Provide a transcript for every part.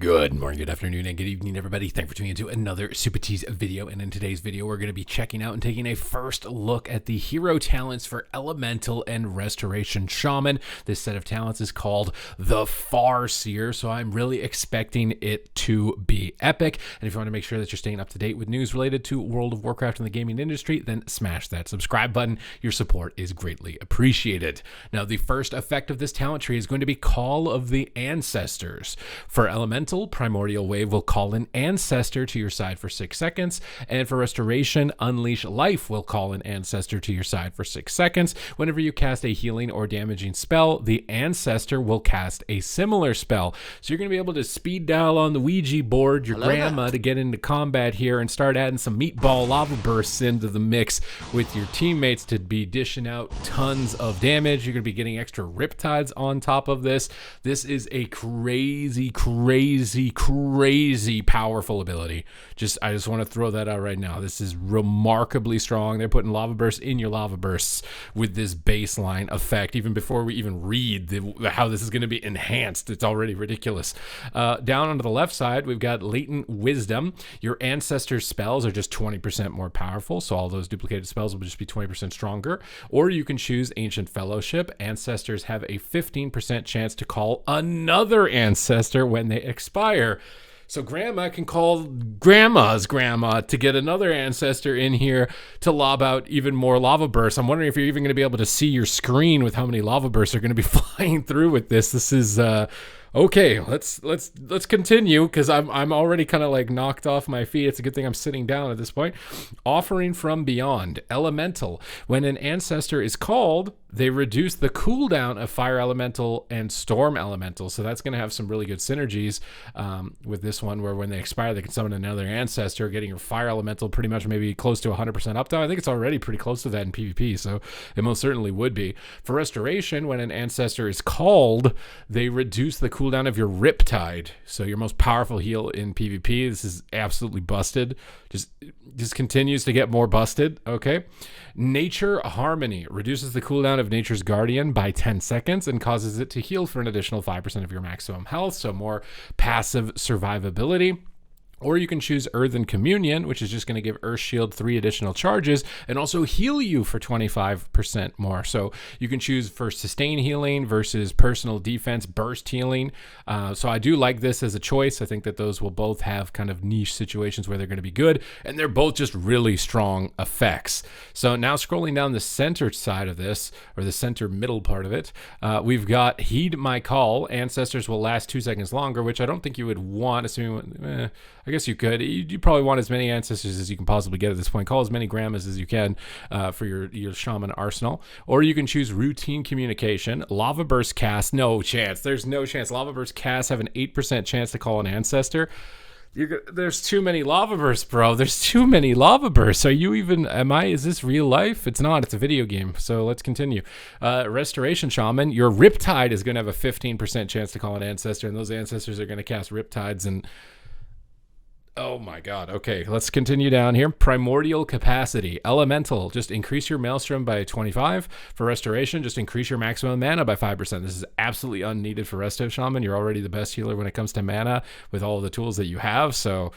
Good morning, good afternoon, and good evening, everybody. Thanks for tuning into another Supatease video. And in today's video, we're going to be checking out and taking a first look at the hero talents for Elemental and Restoration Shaman. This set of talents is called the Farseer, so I'm really expecting it to be epic. And if you want to make sure that you're staying up to date with news related to World of Warcraft and the gaming industry, then smash that subscribe button. Your support is greatly appreciated. Now, the first effect of this talent tree is going to be Call of the Ancestors. For Elemental, Primordial Wave will call an ancestor to your side for 6 seconds, and for Restoration, Unleash Life will call an ancestor to your side for 6 seconds. Whenever you cast a healing or damaging spell, the ancestor will cast a similar spell. So you're going to be able to speed dial on the Ouija board your grandma to get into combat here and start adding some meatball lava bursts into the mix with your teammates to be dishing out tons of damage. You're going to be getting extra riptides on top of this. This is a crazy powerful ability. I just want to throw that out right now. This is remarkably strong. They're putting lava bursts in your lava bursts with this baseline effect. Even before we even read how this is going to be enhanced, it's already ridiculous. Down onto the left side, we've got Latent Wisdom. Your ancestors' spells are just 20% more powerful, so all those duplicated spells will just be 20% stronger. Or you can choose Ancient Fellowship. Ancestors have a 15% chance to call another ancestor when they expire. So grandma can call grandma's grandma to get another ancestor in here to lob out even more lava bursts. I'm wondering if you're even going to be able to see your screen with how many lava bursts are going to be flying through with this. This is okay. Let's continue, because I'm already kind of like knocked off my feet. It's a good thing I'm sitting down at this point. Offering from Beyond. Elemental. When an ancestor is called, they reduce the cooldown of Fire Elemental and Storm Elemental. So that's going to have some really good synergies with this one, where when they expire, they can summon another ancestor, getting your Fire Elemental pretty much maybe close to 100% uptime. I think it's already pretty close to that in PvP, so it most certainly would be. For Restoration, when an ancestor is called, they reduce the cooldown of your Riptide. So your most powerful heal in PvP. This is absolutely busted. Just continues to get more busted. Okay. Nature Harmony reduces the cooldown of Nature's Guardian by 10 seconds and causes it to heal for an additional 5% of your maximum health. So more passive survivability. Or you can choose Earthen Communion, which is just going to give Earth Shield 3 additional charges and also heal you for 25% more. So you can choose for sustain healing versus personal defense burst healing. So I do like this as a choice. I think that those will both have kind of niche situations where they're going to be good, and they're both just really strong effects. So now scrolling down the center side of this, or the center middle part of it, we've got Heed My Call. Ancestors will last 2 seconds longer, which I don't think you would want, assuming... I guess you could. You probably want as many ancestors as you can possibly get at this point. Call as many grandmas as you can for your shaman arsenal. Or you can choose Routine Communication. Lava Burst cast, no chance. There's no chance. Lava Burst casts have an 8% chance to call an ancestor. There's too many lava bursts, bro. There's too many lava bursts. Are you even... Is this real life? It's not. It's a video game. So let's continue. Restoration Shaman. Your Riptide is going to have a 15% chance to call an ancestor, and those ancestors are going to cast Riptides and... Oh my God. Okay, let's continue down here. Primordial Capacity. Elemental, just increase your Maelstrom by 25. For Restoration, just increase your maximum mana by 5%. This is absolutely unneeded for Resto Shaman. You're already the best healer when it comes to mana with all of the tools that you have, so...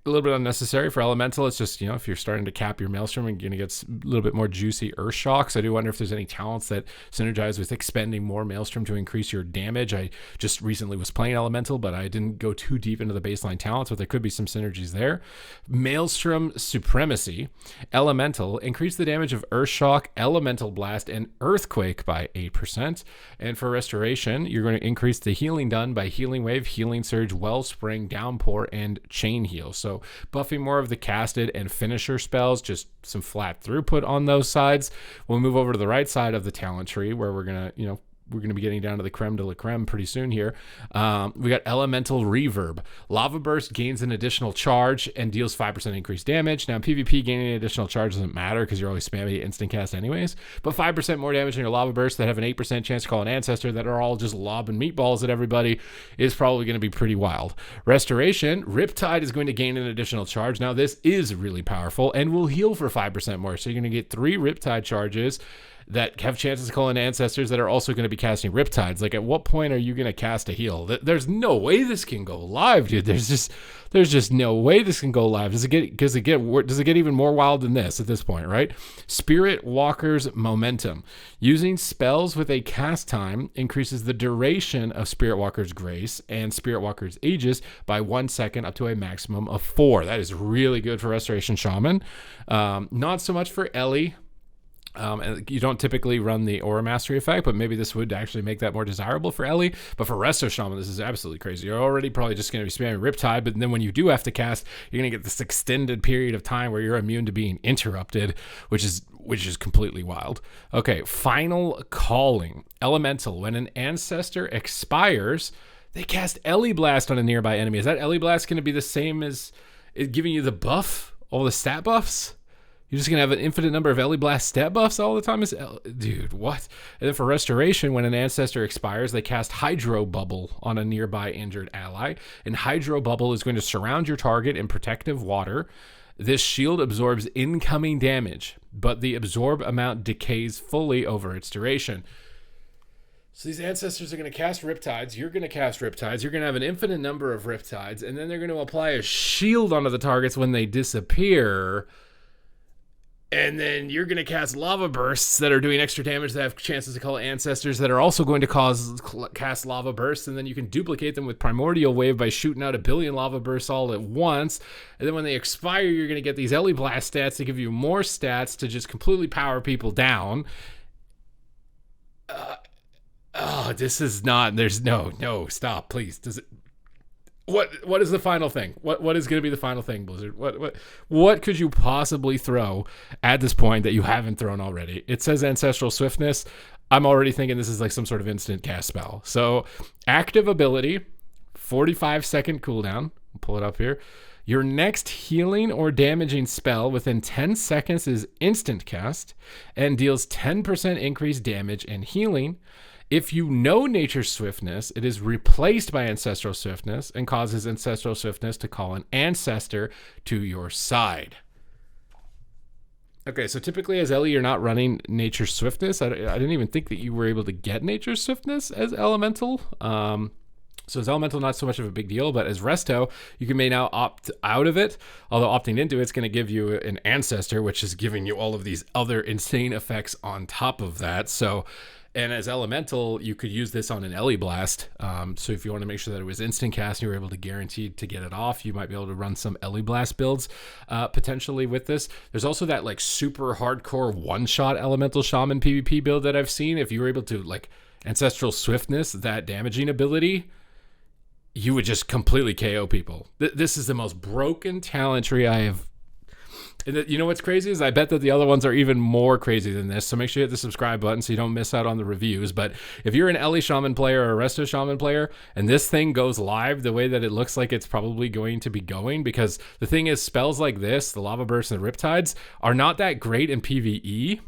a little bit unnecessary. For Elemental, it's just, if you're starting to cap your Maelstrom and you're going to get a little bit more juicy Earth Shocks. I do wonder if there's any talents that synergize with expending more Maelstrom to increase your damage. I just recently was playing Elemental, but I didn't go too deep into the baseline talents, but there could be some synergies there. Maelstrom Supremacy. Elemental, increase the damage of Earth Shock, Elemental Blast, and Earthquake by 8%. And for Restoration, you're going to increase the healing done by Healing Wave, Healing Surge, Wellspring, Downpour, and Chain Heal. So buffing more of the casted and finisher spells, just some flat throughput on those sides. We'll move over to the right side of the talent tree, where we're going to, we're going to be getting down to the creme de la creme pretty soon here. We got Elemental Reverb. Lava Burst gains an additional charge and deals 5% increased damage. Now, in PvP, gaining an additional charge doesn't matter because you're always spamming instant cast anyways. But 5% more damage in your Lava Burst that have an 8% chance to call an ancestor that are all just lobbing meatballs at everybody is probably going to be pretty wild. Restoration. Riptide is going to gain an additional charge. Now, this is really powerful and will heal for 5% more. So you're going to get 3 Riptide charges that have chances to call in Ancestors that are also going to be casting Riptides. Like, at what point are you going to cast a heal? There's no way this can go live, dude. There's just no way this can go live. Does it get even more wild than this at this point, right? Spirit Walker's Momentum. Using spells with a cast time increases the duration of Spirit Walker's Grace and Spirit Walker's Aegis by 1 second up to a maximum of 4. That is really good for Restoration Shaman. Not so much for Ellie. And you don't typically run the Aura Mastery effect, but maybe this would actually make that more desirable for Ellie. But for Resto Shaman, this is absolutely crazy. You're already probably just going to be spamming Riptide, but then when you do have to cast, you're going to get this extended period of time where you're immune to being interrupted, which is completely wild. Okay, Final Calling. Elemental. When an Ancestor expires, they cast Ellie Blast on a nearby enemy. Is that Ellie Blast going to be the same as it giving you the buff? All the stat buffs? You're just going to have an infinite number of Ellie Blast stat buffs all the time? Dude, what? And then for Restoration, when an Ancestor expires, they cast Hydro Bubble on a nearby injured ally. And Hydro Bubble is going to surround your target in protective water. This shield absorbs incoming damage, but the absorb amount decays fully over its duration. So these Ancestors are going to cast Riptides. You're going to cast Riptides. You're going to have an infinite number of Riptides. And then they're going to apply a shield onto the targets when they disappear. And then you're going to cast Lava Bursts that are doing extra damage that have chances to call Ancestors that are also going to cast Lava Bursts. And then you can duplicate them with Primordial Wave by shooting out 1 billion Lava Bursts all at once. And then when they expire, you're going to get these Ellie Blast stats to give you more stats to just completely power people down. This is not, there's no, stop, please. Does it? What is the final thing? What is going to be the final thing, Blizzard? What could you possibly throw at this point that you haven't thrown already? It says Ancestral Swiftness. I'm already thinking this is like some sort of instant cast spell. So active ability, 45-second cooldown. I'll pull it up here. Your next healing or damaging spell within 10 seconds is instant cast and deals 10% increased damage and healing. If you know Nature's Swiftness, it is replaced by Ancestral Swiftness and causes Ancestral Swiftness to call an Ancestor to your side. Okay, so typically as Ellie, you're not running Nature's Swiftness. I didn't even think that you were able to get Nature's Swiftness as Elemental. So as Elemental, not so much of a big deal, but as Resto, you may now opt out of it. Although opting into it's going to give you an Ancestor, which is giving you all of these other insane effects on top of that. So... And as Elemental, you could use this on an Ellie Blast. So if you want to make sure that it was instant cast and you were able to guarantee to get it off, you might be able to run some Ellie Blast builds potentially with this. There's also that like super hardcore one-shot Elemental Shaman PvP build that I've seen. If you were able to like Ancestral Swiftness, that damaging ability, you would just completely KO people. This is the most broken talent tree I have. And you know what's crazy is I bet that the other ones are even more crazy than this. So make sure you hit the subscribe button so you don't miss out on the reviews. But if you're an Ellie Shaman player or a Resto Shaman player and this thing goes live the way that it looks like it's probably going to be going, because the thing is spells like this, the Lava Bursts and the Riptides, are not that great in PvE.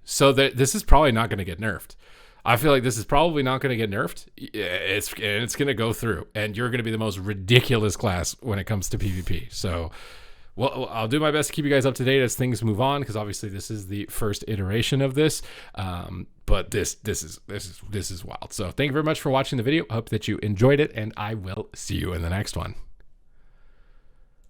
So that this is probably not going to get nerfed. I feel like this is probably not going to get nerfed. It's going to go through. And you're going to be the most ridiculous class when it comes to PvP. So... Well, I'll do my best to keep you guys up to date as things move on, because obviously this is the first iteration of this. But this is wild. So thank you very much for watching the video. I hope that you enjoyed it, and I will see you in the next one.